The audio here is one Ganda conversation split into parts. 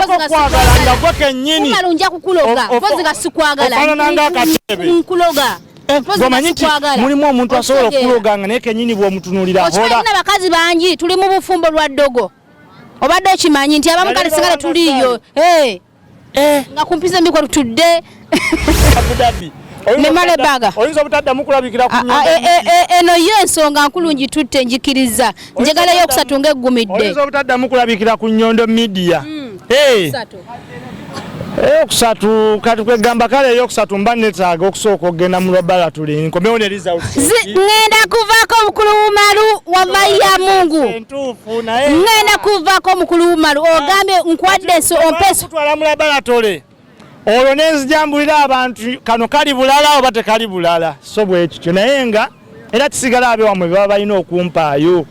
kwagala nga gwe kennyini umalunja kukuloga mpozi nga sikwagala ofaanana ng'akatebe nkuloga gomanyi nti mulimu omuntu asobola okuloganga naye kennyini bw'omutunuulira hola bakazi bangi tuli mu bufumbo lwa Ddoggo obadde okimanyi nti abamu kale singale tuliyo nga kumpiza mbikwa tutudde ne male baga oyinza obutaddamu kulabikira ku Nyondo eno y'ensonga nkulungi tutte njikiriza njagalayo okusatu ng'eggumidde oyinza obutaddamu kulabikira ku Nyondo Media okusatu kati kwegamba kale eyokusatu mba netaaga okusooka okugenda mu lwabala tuli nkomewo ne results ngenda kuvaako omukulu w'umalu wamaiya mungu ngenda kuvaako omukulu w'umalu ogambye nkwadde ompeso kutwala mu lwabala tole olwo nenzijambulira abantu kano kali bulala oba tekali bulala so bwekityo naye nga era kisigala abe wamwe baba balina okumpaayo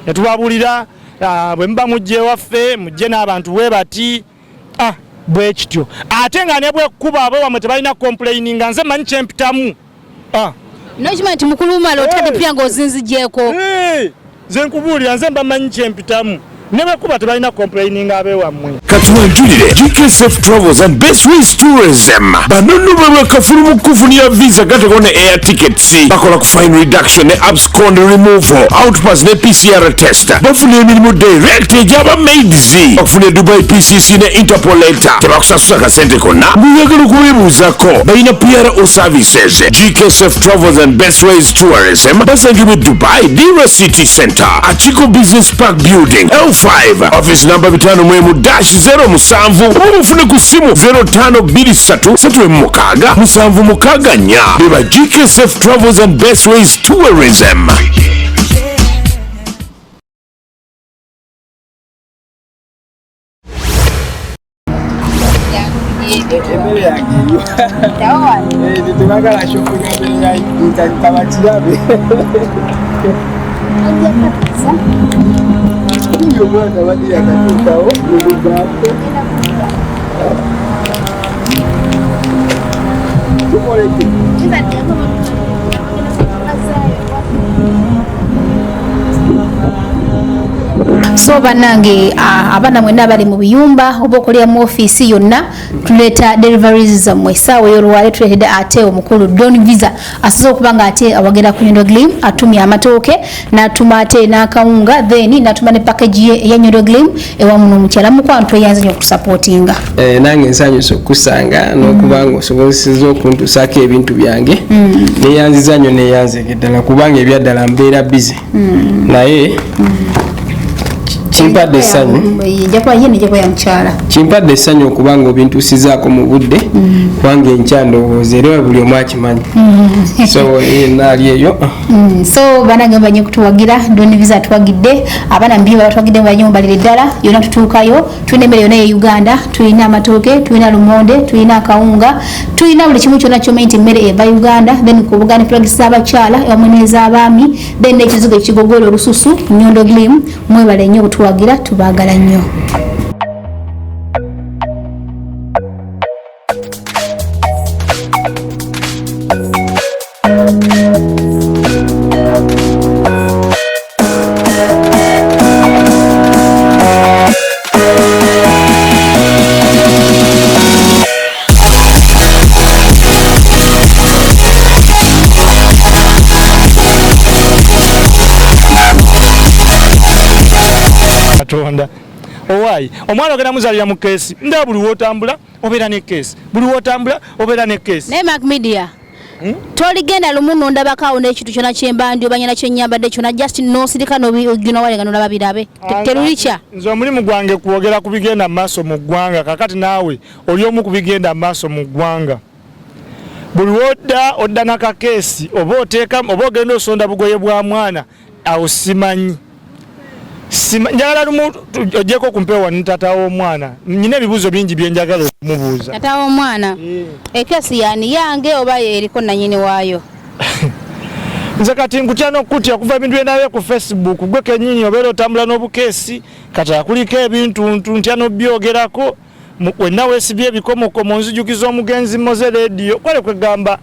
ne tubabulira bwe muba mujje waffe mujje n'abantu bwe bati bwekityo ate nga ne bwekkuba abo wamwe tebalina complaininga nze manyi kyempitamu nokimanyi nti mukulu w'umalu otadde pya ng'ozinzigyeko nze nkubuulira nze mba manyi kyempitamu never kuba tebalina complaining abe wamwe katuwanjulire GKSF Travels and Best Ways Tourism banonu bwe kafulu mukufunira visa gatako ne air tickets bakola ku fine reduction ne abscond removal outpass ne PCR test bafuna emirimu direct ejaba maids bakufuna Dubai PCC ne Interpol letter tebakusasula kasente konna buyagala okuwebuuzako balina PRO services GKSF Travels and Best Ways Tourism basangibwa Dubai Dira City Center Achiko Business Park Building 5 office number 5-0-07 obufune ku simu 0523-7 beba GKSF Travels and Best Ways Tourism. Yo mwana wadi yakatukawo mulugako tumoleke so banange abana mwena bali mu biyumba oba okolera mu office yonna tuleta deliveries za mwesaawo y'olwale tuletedde ate omukulu Don Visa asoza okuba nga ate awagera ku Nyondo Glim atumya amatooke n'atuma ate n'akawunga then n'atuma ne package ye ya Nyondo Glim ewamu n'omukyala mukwantu eyanzanya okusupportinga nange nsanyusa okusanga n'okubanga osobozesezza okuntuusaako ebintu byange neyanziza nnyo neyanzeke ddala kubanga ebyaddala mbeera busy naye chimpadde essanyu chimpadde essanyu okubanga obintuusizaako mu budde kubanga enkya ndowooza era buli omu akimanyi so naali eyo so banange mbanye kutuwagira Don Visa tuwagidde abaana mbiba batwagidde mbanye mbalire ddala yonna tutuukayo tulina emmere yonna ye Uganda tulina amatooke tulina lumonde tulina akawunga tulina buli kimu kyonna kyoma nti emmere eva Uganda then ku Buganda products z'abakyala ewamu n'ez'abaami then n'ekizigo ekigogoola olususu Nyondo Glim mwebale nnyo kutuwagira tubaagala nnyo. Owai omwana ogenda muzalira mu keesi nda buli wotambula obeera ne keesi buli wotambula obeera ne keesi naye Mac Media toligenda lumu nondabakawo n'ekintu kyona kyembandi obanyana kyennyambadde kyona just nosirika nogina walenga nolababirabe terulikya nze omulimu gwange kwogera ku bigenda mu maaso mu ggwanga kakati naawe oli omu ku bigenda mu maaso mu ggwanga buli wodda n'akakeesi oba ogenda osonda bugoye bwa mwana awo simanyi njagala lumu ojjeko kumpewa ni tata w'omwana nyina ebibuuzo bingi bye njagala okumubuuza tata w'omwana ekesi yani yange oba eriko nanyini waayo nze kati nkutya n'okutya kuva ebintu byendabe ku Facebook gwe kennyini obeera otambula n'obukeesi kati akuliko ebintu ntya n'obyogerako wenna weesibye ebikomokomo nzijukiza omugenzi Moze Radio kwale kwegamba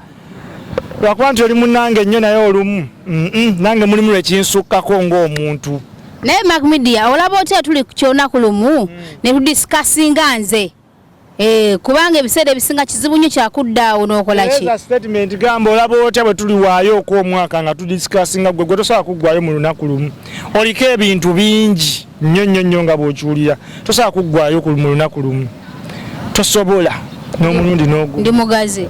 lwakuba nti oli munnange nnyo naye olumu nange mulimu lwekinsukkako ng'omuntu naye Mac Media olaba otya tuli kukyolunaku lumu ne tudiscussinga nze kubanga ebiseera ebisinga kizibu nnyo kyakuddaawo n'okola ki statement gamba olaba otya bwe tuli waayo okw'omwaka nga tudiscussinga gwe tosobola kuggwayo mu lunaku lumu oliko ebintu bingi nnyo nga bw'okiwulira tosobola kuggwayo mu lunaku lumu tosobola n'omulundi n'ogu ndi mugazi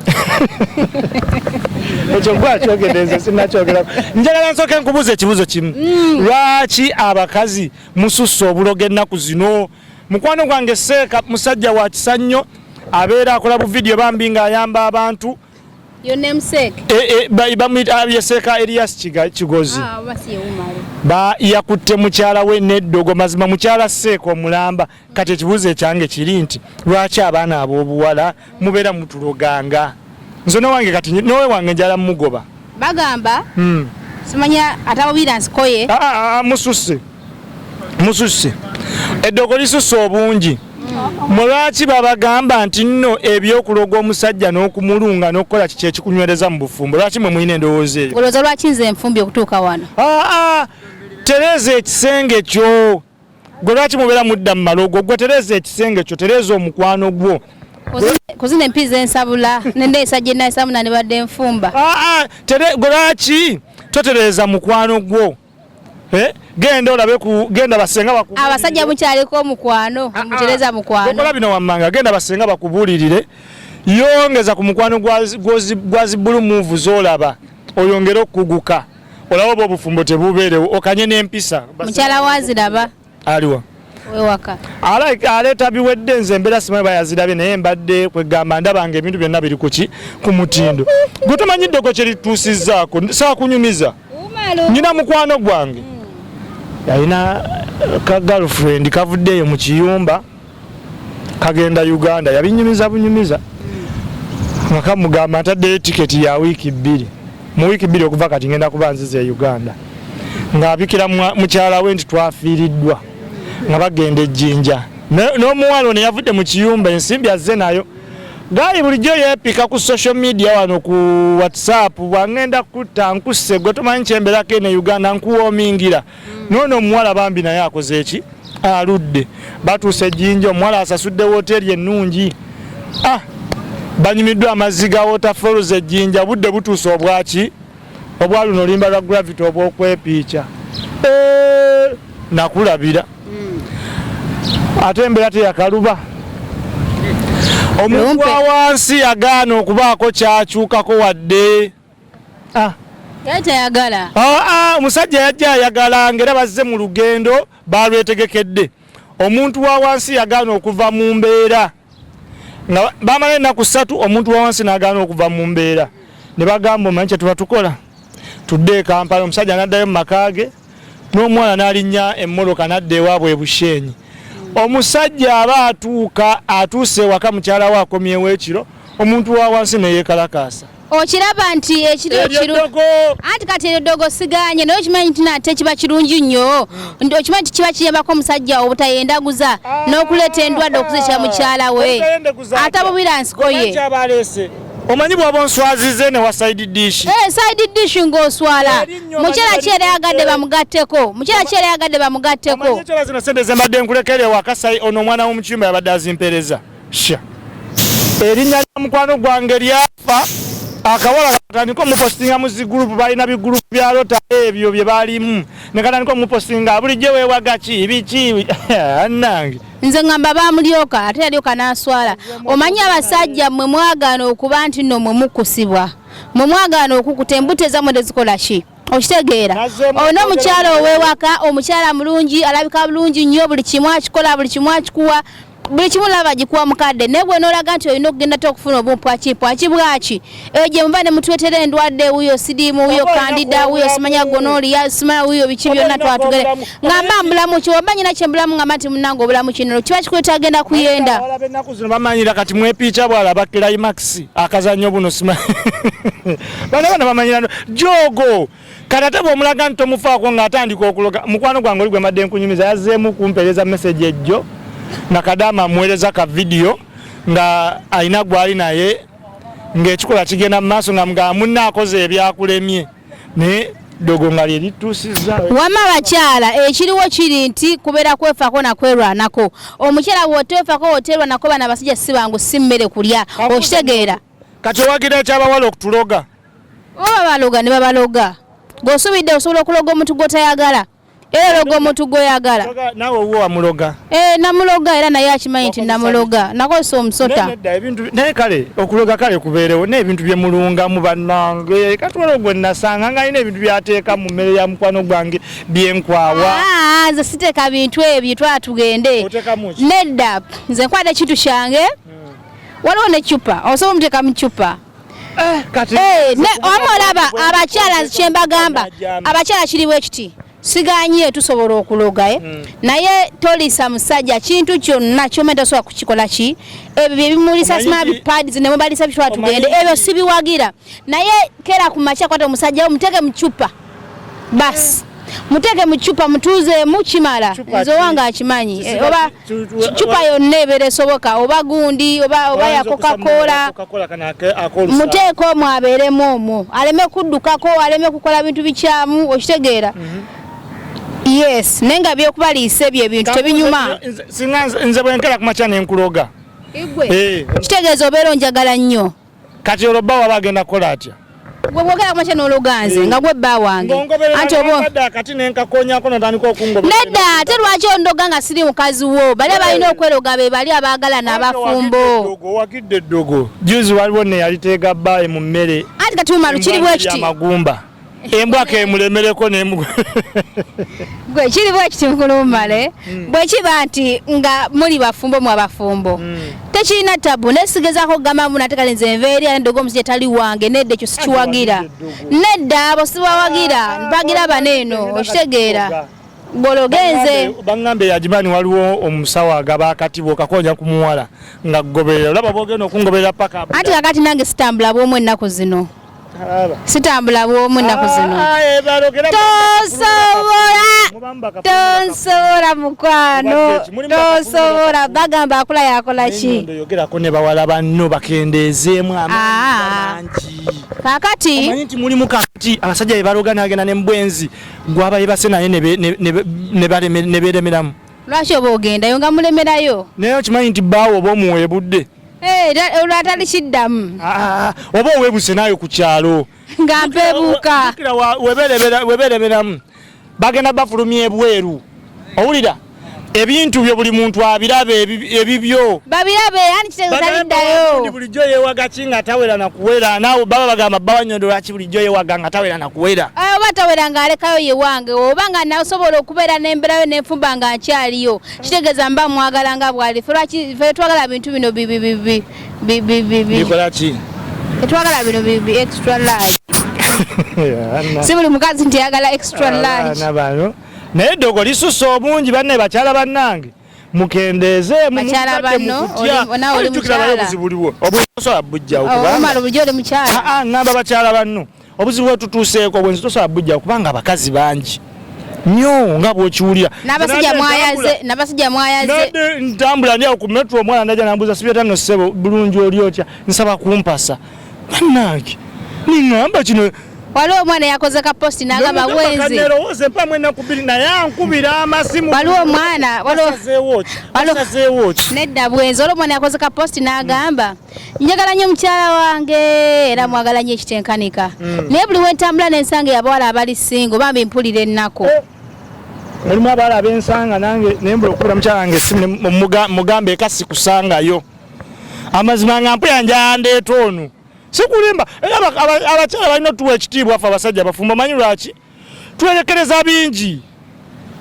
ekyo gwakyogereza sinakyogerako njagala nsooke nkubuuza ekibuuzo kimu lwaki abakazi musussa obulogo ennaku zino mukwano gwange Seeka musajja wa kisa nnyo abeera akola bu video bambi ng'ayamba abantu your name Seeka bamuyita Seeka Elias Kigozi yakutte mukyala we n'Eddogo mazima mukyala Seeka omulamba kati ekibuuzo ekyange kiri nti lwaki abaana ab'obuwala mubeera mutuloganga nze nowange kati nowe wange njala mugoba bagamba simanya atabobira nsikoye mususse Eddogo lisusse obungi mulwaki babagamba nti nno ebyokuloga omusajja n'okumulunga n'okukola kiki ekikunywereza mu bufumbo lwaki mwe mulina endowooza eyo olowooza lwaki nze enfumbi okutuuka wano tereeza ekisenge kyo gwe lwaki mubeera mudda mu malogo gwe tereeza ekisenge kyo tereeza omukwano gwo kuzina empiza ensabula nendeesa gye naesabuna ne badde enfumba gwe lwaki totereeza mukwano gwo genda olabe genda basenga abasajja mukyaliko omukwano mutereza mukwano kola bino wammanga genda basenga bakubuulirire yongeza ku mukwano gwa zibulu move zolaba oyongere okuguka olaba obufumbo tebubeerewo okanye n'empisa mukyala waziraba aliwa wewaka aleeta biwedde nze embeera simanyi bayazirabye naye mbadde kwegamba ndabanga ebintu byonna biri kuki ku mutindo gwe tomanyi Ddoggo kye lituusizzaako saakunyumiza nyina mukwano gwange yalina ka girlfriend kavuddeyo mu kiyumba kagenda Uganda yabinyumiza bunyumiza nga kamugamba ntaddeyo tiketi ya wiiki 2 mu wiiki 2 okuva kati ngenda kuba nziza e Uganda ng'abikira mukyala we nti twafiiriddwa nga bagenda ejjinja n'omuwala ono yavudde mu kiyumba ensimbi azze nayo gaali bulijjo yeepika ku social media wano ku WhatsApp bwangenda kutta nkusse gwe tomanyi kyemberako eno Uganda nkuwoomingira noono omuwala bambi naye akoze eki aludde batuuse ejjinja omuwala asasudde woteeri ennungi banyumiddwa amazzi ga waterfalls ejjinja budde butuuse obwaki obwa luno olimba lwa gravity obw'okwepiica nakulabira ate embeera teyakaluba omuntu wa wansi yagaana okubaako kyakyukako wadde yatayagala omusajja yajja ayagala ngera bazze mu lugendo balwetegekedde omuntu wa wansi yagaana okuva mu mbeera nga bamala ennaku 3 omuntu wa wansi n'agaana okuva mu mbeera ne bagamba omanyi kye tuba tukola tudde e Kampala omusajja n'addayo mu maka ge n'omuwala n'alinnya emmoloka n'adda ewaabwe e Busheenyi omusajja aba atuuse ewaka mukyala we akomyewo ekiro omuntu wa wansi ne yeekalakaasa okiraba nti ekiro anti kati Ddoggo siganye naye okimanyi nti nate kiba kirungi nnyo okimanyi nti kiba kiyambako omusajja obutayendaguza n'okuleeta endwadde okuzikira mukyala we atabubira nsiko ye omanyi bw'oba onswazize ne wa side dish side dish ng'oswala mukyala kyera yagadde bamugatteko ekyola zino sente ze mbadde nkulekere wakasai ono omwana w'omukiyumba yabadde azimpereza erinnya lya mukwano gwange lyafa akawala katandika omupostinga mu zigurupu balina bigurupu bya lota ebyo bye balimu ne katandika omupostinga bulijjo weewagaki biki annange nze ngamba bamulyoka ate yalyoka n'aswala omanyi abasajja mmwe mwagaana okuba nti nno mwe mukusibwa mwe mwagaana okukuta embute zammwe tezikola ki okitegeera ono omukyala ow'ewaka omukyala mulungi alabika bulungi nnyo buli kimu akikola buli kimu akikuwa buli kimu laba gikuwa mukadde naye bwe noolaga nti olina okugenda okufuna obumpwaki bwaki eyo gye muba ne mutwetera endwadde wuyo sidiimu wuyo kandida wuyo simanya gonoliya simanya wuyo biki byonna twatugere ngamba mbulamu ki oba nyina kyembulamu ngamba nti munnange obulamu kineno kiba kikweta agenda kuyenda ennaku zino bamanyira kati mwepiica bwalaba climax akazannyo buno simanyi bana bamanyira jogo kati ate bw'omulaga nti tomufaako ng'atandika okuloga mukwano gwange oli gwe madde nkunyumiza yazzeemu kumpeereza message ejjo nakadama amuweereza ka video nga alina gwali naye ng'ekikola kigenda mu maaso nga mugamba munne akoze ebyakulemye naye Ddoggo nga lye lituusizza wama abakyala ekiriwo kiri nti kubeera kwefaako nakwerwanako omukyala bw'oteefaako oteerwanako bana abasajja si bangu si mmere kulya okitegeera kati owagira ekyabawala okutuloga oba baloga ne babaloga ng'osubidde osobola okuloga omuntu gw'otayagala era loga omuntu gw'oyagala naawe owuwo wamuloga namuloga era naye akimanyi nti namuloga nakozesa omusota naye kale okuloga kale kubeerewo n'ebintu bye mulungamu bannange katwala gwe nasanga nga alina ebintu byateeka mu mmere ya mukwano gwange byenkwawa nze siteeka bintu ebyo twala tugende nedda nze nkwata ekintu kyange waliwo n'eccupa osobola omuteeka mu ccupa olaba abakyala kyembagamba abakyala kiriwo ekiti siganye tusobola okuloga naye tolisa musajja kintu kyonna kyomenda osobola kukikola ki ebyo byebimulisa smart pads ne mubalisa bitwa tugende ebyo sibiwagira naye kera ku makya kwata omusajja muteke mu ccupa basi muteke mu ccupa mutuuze mu kimala nze wanga akimanyi oba ccupa yonna ebeera esoboka oba gundi oba ya Coca-Cola muteeko omwo abeeremu omwo aleme kuddukako aleme kukola bintu bikyamu okitegeera yes nenga byokubaliisa ebyo ebintu tebinyuma nze bwenkera ku makya nenkuloga kitegeeza obeera onjagala nnyo kati olwo bba waba agenda kukola atya gwe bwogera ku makya n'ologa nze nga gwe bba wange anti nedda ate lwaki ondoga nga siri mukazi wo bali abalina okweroga be bali abaagala n'abafumbo owagidde Ddoggo juzi waliwo ne yaliteega bba mu mmere anti kati mumalu kiri bwekiti amagumba embwaka emulemereko gwe kiri bwekiti mukulumale bwe kiba nti nga muli bafumbo mu abafumbo tekirina tabu nesigezaako kugamba munatekale nze nveerya Ddoggo omusajja tali wange nedda ekyo sikiwagira nedda abo sibawagira bagira baneeno okitegeera bw'ologenze baŋŋambe yagimanyi waliwo omusawo agaba akatibo kakonya ku muwala nga kugoberera olaba bwogenda okungoberera paka anti kakati nange sitambula bw'omu ennaku zino sitambula bw'omu ennaku zino tonsobola mukwano tonsobola bagamba akula yakola ki yogerako ne bawala banno bakendeezeemu amangi kakati amanyi nti mulimu kakati abasajja be baloga n'agenda ne mbwenzi gwaba yebase naye ne beeremeramu lwaki oba ogendayo nga mulemerayo naye okimanyi nti bbaawo oba omuweebudde olwatali kiddamu oba oweebuse naayo ku kyalo nga mpeebuuka webeeremeramu bagenda bafulumya ebweru owulira ebintu byo buli muntu abirabe ebibyo babirabe yani kitegeezaliddayo bulijjo yeewaga ki nga tawera nakuwera naawe baba bagamba bba Nyondo lwaki bulijjo yeewaga nga tawera nakuwera oba tawera ng'alekayo ye wange oba nga nasobola okubeera n'emberayo n'enfumba nga nkyaliyo kitegeeza mba mwagala nga bwali fe twagala bintu bino bikola ki twagala bino extra large si buli mukazi nti yagala extra large naye Ddoggo lisusa obungi banne bakyala bannange mukendeezeemu bakyala banno nawe oli mukyala obuzibuliwo obusobola bujjawo omala obulijjo oli mukyala ngamba bakyala banno obuzibu bwe tutuuseeko bwenzi tosobola bujjawo kubanga abakazi bangi nnyo nga bw'okiwulira n'abasajja mwayaze ntambula ndi awo ku metro omwana ndaja nambuuza sibyetano ssebo bulungi oli otya nsaba kumpasa bannange niŋŋamba kino waliwo omwana yakoze ka posti n'agamba bwenzi nerowooze mpa mwena kubiri naye ankubira amasimu waliwo omwana basazeewo ki nedda bwenzi waliwo omwana yakoze ka posti n'agamba njagala nnyo mukyala wange era mwagala nnyo ekitenkanika naye buli wentambula n'ensanga yabawala abali singo bambi mpulira ennako mulimu abawala ab'ensanga nange nembula okubira mukyala wange mugambe eka sikusangayo amazima nga mpuyanja yandeeta ono sikulimba era abakyala balina otuwa ekitiibwa ffe abasajja abafumbo manyi lwaki twerekereza bingi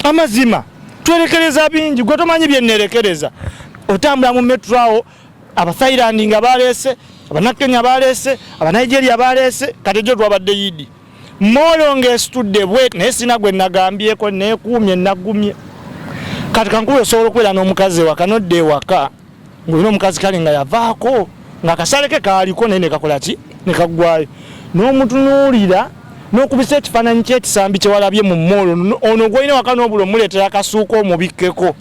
amazima twerekereza bingi gwe tomanyi byennerekereza otambula mu metro awo abathailand nga baleese abanakenya baleese abanigeria baleese kati jo twabadde yidi molo ng'esitudde bwet naye sina gwe nagambyeko neekuumye nagumye kati kankuba osobola okubeera n'omukazi ewaka nodda ewaka ng'olina omukazi kale nga yavaako ng'akasale ke kaaliko naye nekakola ki nekaggwayo n'omutunuulira n'okubisa ekifaananyi ky'ekisambi kyewalabye mu moolo ono gwolina waka n'obula omuleetera akasuuka omubikkeko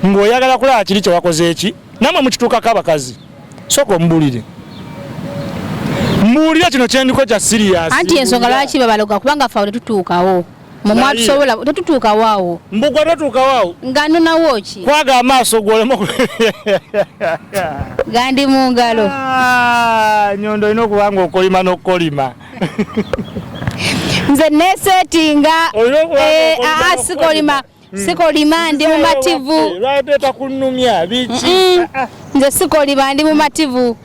ng'oyagala kulaba kiri kyewakoze eki namwe mukituukako abakazi sooka omubulire mbuulira kino kyendiko kya serious anti ensonga lwaki babaloga kubanga faawe tetutuukawo mumwa tusobola tetutuukawo awo mbugwa tetuukawo nga nnonawo ki kwaga amaaso gwolemu gandi mu ngalo Nyondo olina okuba nga okolima n'okolima nze nesetinga sikolima ndi mumativu lwaleeta kunnumya biki nze sikolima ndi mumativu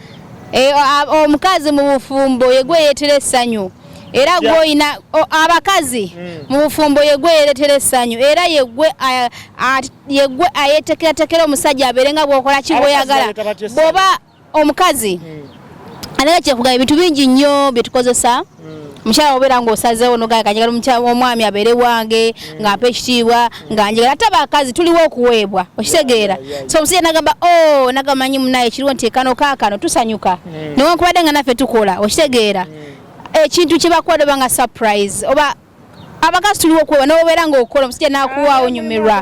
omukazi mu bufumbo yegwe yeetera essanyu era gwoyina abakazi mu bufumbo yegwe yeetera essanyu era yegwe ayetekeratekera omusajja abeere nga bw'okola ki bw'oyagala bw'oba omukazi anaga kyekugaba ebintu bingi nnyo bye tukozesa mukyala obeera ng'osazeewo nogaya kanjagala omwami abeere wange ng'ampa ekitiibwa nga njagala ate abakazi tuliwo okuweebwa okitegeera so omusajja nagamba nagamanyi munaye kiriwo nti kano kaakano tusanyuka newankubadde nga naffe tukola okitegeera ekintu kye bakuwadde oba nga surprise oba abakazi tuliwo okuweebwa n'obeera ng'okola omusajja n'akuwaawo onyumirwa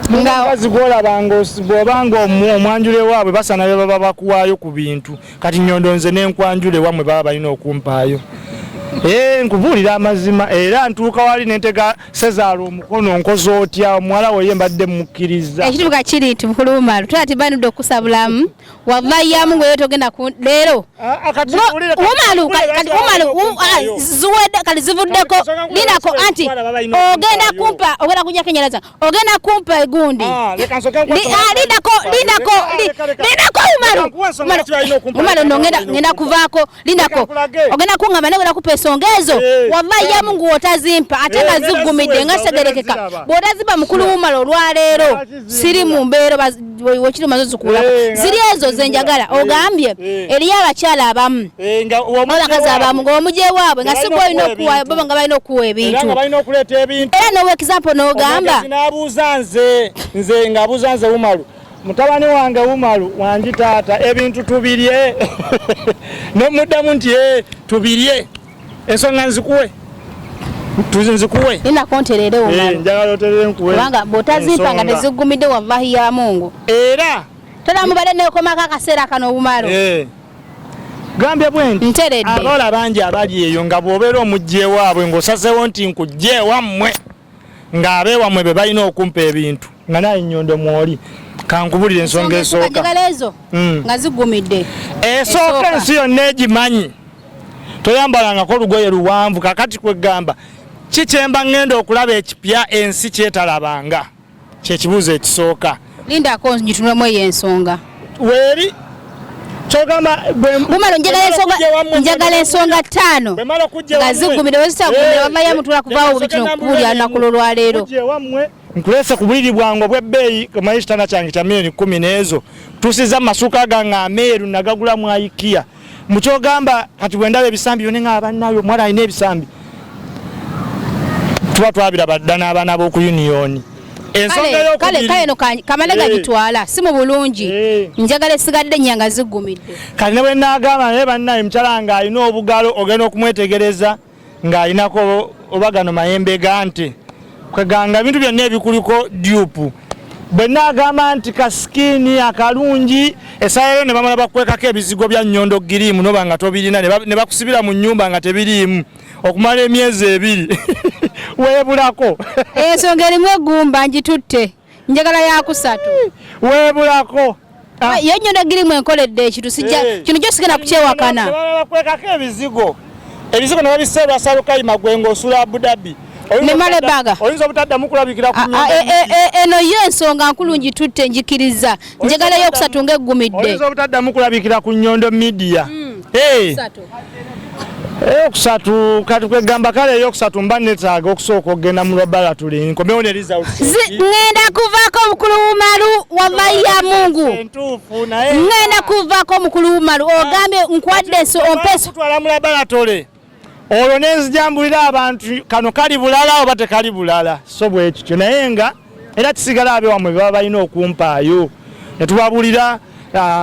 mukazi gwolabanga bw'obanga omwanjule waabwe basana be baba bakuwaayo ku bintu kati Nyondo nze n'enkwanjule wamwe baba balina okumpaayo nkubuulira amazima era ntuuka wali nentega Sezaala omukono nkoze otya omuwala we ye mbadde mukkiriza ekituuka kiri nti mukulu Umaru tulaatibanidde okusabulamu wavaayamu ng'oyo togenda leero ziwedde kati zivuddeko lindako anti ogenda kumpa ogenda kujja kenyeraza ogenda kumpa egundi lindako Umaru ngenda kuvaako lindako ogenda kuŋŋamba ne wena kupa ensonga ezo wavaayamu ng'otazimpa ate nga ziggumidde nga segerekeka bw'otazimpa mukulu Umaru olwaleero siri mu mbeera wekiri maze zikuulako ziri ezo zenjagala ogambye eriyo abakyala abamu abakazi abamu ng'omugye waabwe nga si gwolina okuwaayo baba nga balina okuwa ebintu era n'owa example n'ogamba nze ng'abuuza nze Umaru mutabani wange Umaru wangi taata ebintu tubirye n'omuddamu nti tubirye ensonga nzikuwe ninakonterere Umaru njagala oterere nkuwe kubanga bw'otazimpa nga teziggumidde wavaahi ya Mungu era tolamubadde neekomako akaseera kano Umaru gambye bwe nti nteredde abawala bangi abali eyo nga bw'obeera omugye ewaabwe ng'osazeewo nti nkujje ewammwe ng'abeewammwe be balina okumpa ebintu nga naye Nyondo mwoli kankubulira ensonga esooka ezo nga ziggumidde esooka ensi yonna egimanyi toyambalangako olugoye luwanvu kakati kwegamba kikyemba ngenda okulaba ekipya ensi kyetalabanga kyekibuuzo ekisooka lindako ngitunulemu eyo ensonga weeri kyogamba Umaru njagala ensonga 5 nga ziggumidde wezitagumidde bavaayo mutula kuvaawo bikino okubuulira lunaku lwolwaleero nkulese ku buliri bwange obw'ebbeeyi omanyi kitanda kyange kya milioni 10 n'ezo tusiza amasuka gange ameeru nagagula mu Ikea mukyogamba kati bwe ndaba ebisambi byonna nga abannayo omwala alina ebisambi tuba twabiraba dda n'abaana b'oku Union kale no kamale gagitwala si mu bulungi njagala esigadde nnyanga ziggumidde kati ne bwe naagamba naye bannaye mukyala nga alina obugalo ogenda okumwetegereza ng'alinako oba gano mayembe gante kweganga ebintu byonna ebikuliko dupu bwe naagamba nti kasikini akalungi esayero ne bamala bakwekako ebizigo bya Nyondo giriimu noba nga tobirina ne bakusibira mu nnyumba nga tebiriimu okumala emyezi 2 weebulako ensonga erimu eggumba ngitutte njagala yakusatu weebulako ye Nyondo giriimu enkoledde ekitu sijja kino kyo sigenda kukyewakana bakwekako ebizigo ne babiseerwa salukayima gwe ng'osula Abu Dhabi nemale baga oyinza obutaddamu kulabikira ku eno yo ensonga nkulu ngitutte njikiriza njagala yokusatu ng'eggumidde oyinza obutaddamu kulabikira ku Nyondo Media eyokusatu kati kwegamba kale eyokusatu mba netaaga okusooka okugenda mu laboratory nkomewo ne results ngenda kuvaako omukulu Umaru wavaayo Mungu ngenda kuvaako omukulu Umaru ogambye nkwadde ompeso kutwala mu laboratory olwo nenzijambulira abantu kano kali bulala oba tekali bulala so bwe kityo naye nga era kisigala abeewammwe baba balina okumpaayo ne tubabulira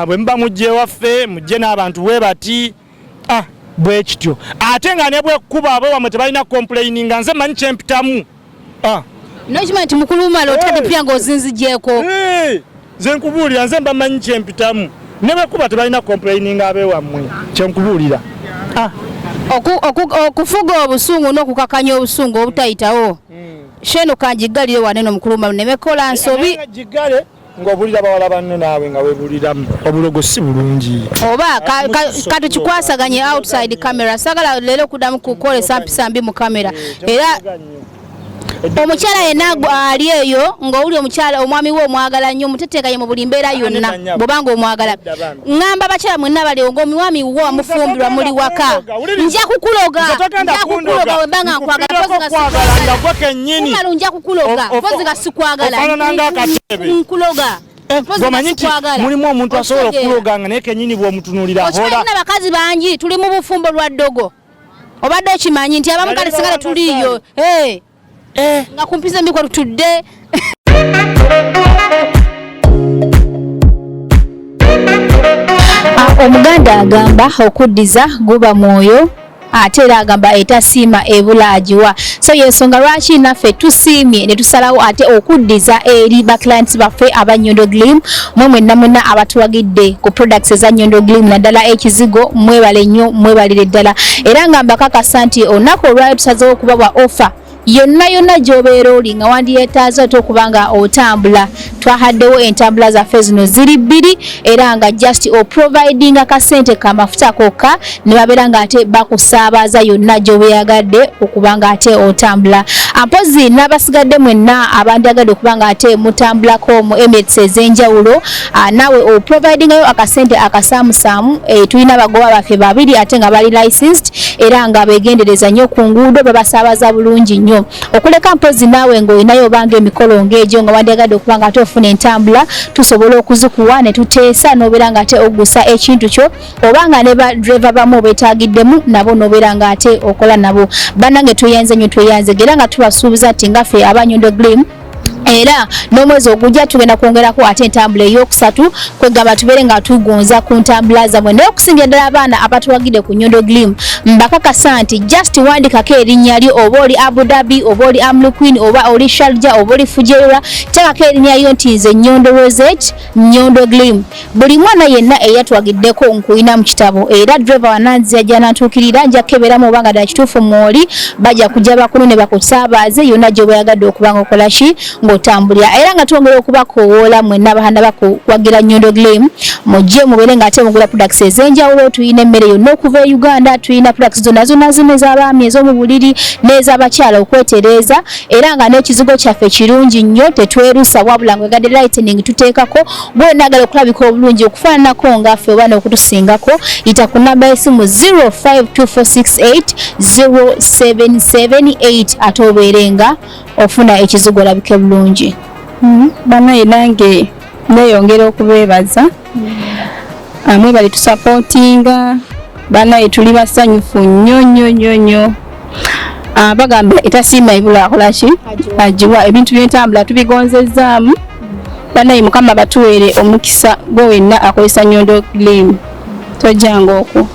bwe muba mujje waffe mujje n'abantu bwe bati bwe kityo ate nga ne bwekkuba abeewammwe tebalina complaining nga nze manyi kyempitamu nokimanyi nti mukulu Umaru otadde pya ng'ozinzigyeko nze nkubuulira nze mba manyi kyempitamu ne bwe kuba tebalina complaining abeewammwe kyenkubulira okufuga obusungu n'okukakanya obusungu obutayitawo sheno kanjigalire waneno mukuluma nemekola nsobi jigale ng'obulira bawala banne naawe nga weebuliramu obulogo si bulungi oba katukikwasaganye outside camera sagala leero kuddamu kukolesa mpisa mbi mu kamera era omukyala yenna ali eyo ng'owuli omukyala omwami we omwagala nnyo muteteekaye mu buli mbeera yonna bw'obanga omwagala ŋŋamba abakyala mwenna balewo ng'omwami wo wamufumbirwa muli waka nja kukuloga wembanga nkwagala kumala nja kukuloga pozi nga sikwagala nkuloga mulimu omuntu asobola okuloga nga naye kennyini bw'omutunuulira okimanyi n'abakazi bangi tuli mu bufumbo lwa Ddoggo obadde okimanyi nti abamu kale singa tetuliyo nga kumpiza mbi kwa tutudde omuganda agamba okuddiza guba mwoyo ate era agamba etasiima ebula agiwa so yensonga lwaki naffe tusiimye ne tusalawo ate okuddiza eri baclients baffe aba Nyondo Glim mwenna mwenna abatuwagidde ku products eza Nyondo Glim naddala ekizigo mwebale nnyo mwebalire ddala era nga mbakakasa nti olunaku olwali tusazeewo okubawa offer yonna gy'obeera oli nga wandiyeetaaza ate okubanga otambula twahaddewo entambula zaffe zino ziri bbiri era nga just oproviding akasente kamafuta kokka ne babeera nga ate bakusaabaza yonna gy'obeeyagadde okubanga ate otambula ampozi n'abasigadde mwenna abandyagadde okubanga ate mutambulako mu Emirates ez'enjawulo naawe oprovidingayo akasente akasaamusaamu tulina abagoba baffe babiri ate nga bali licensed era nga beegendereza nnyo ku nguudo babasaabaza bulungi nnyo okuleka mpozi naawe ng'olinayo obanga emikolo ng'egyo nga wandyagadde okuba nga ate ofuna entambula tusobola okuzikuwa ne tuteesa n'obeera nga ate oggusa ekintu kyo obanga ne badreva bamu obeetaagiddemu nabo n'obeera nga ate okola nabo bannange tweyanze nnyo tweyanze era nga tubasuubiza nti ngaffe aba Nyondo Glim era n'omwezi ogujja tugenda kwongerako ate entambula eyokusatu kwegamba tubeere nga tugonza ku ntambula zammwe naye okusingira ddala abaana abatuwagidde ku Nyondo Glim mbakakasa nti just wandikako erinnya lyo oba oli Abu Dhabi oba oli Amluquin oba oli Sharjah oba oli Fujairah teekako erinnya lyo nti nze Nyondo Rozet Nyondo Glim buli mwana yenna eyatuwagiddeko nkuyina mu kitabo era driver wananzi ajja nantuukirira nja kukeberamu oba nga ddala kituufu mwoli bajja kujja bakulu ne bakusaabaze yonna gy'obeeyagadde okubanga okola ki ng'otambulira era nga twongera okubakoowoola mwenna abahanda bakuwagira Nyondo Glim mujje mubeere nga ate mugula products ez'enjawulo tuyina emmere yonna okuva e Uganda tuyina products zonna zino ez'abaami ez'omu buliri n'ez'abakyala okwetereeza era nga n'ekizigo kyaffe kirungi nnyo tetwerusa wabula ngwegadde lightening tuteekako bwenaagala okulabika obulungi okufaananako ngaffe oba n'okutusingako yita ku namba y'essimu 0524680778 ate obeere nga ofuna ekizigo olabike bulungi. Banaye nange neeyongera okubeebaza amwe bali tusapootinga banaye tuli basanyufu nnyo bagamba etasiima ebula akolaki agiwa ebintu by'entambula tubigonzezaamu banaye Mukama batuweere omukisa gwe wenna akozesa Nyondo Glim tojjanga okwo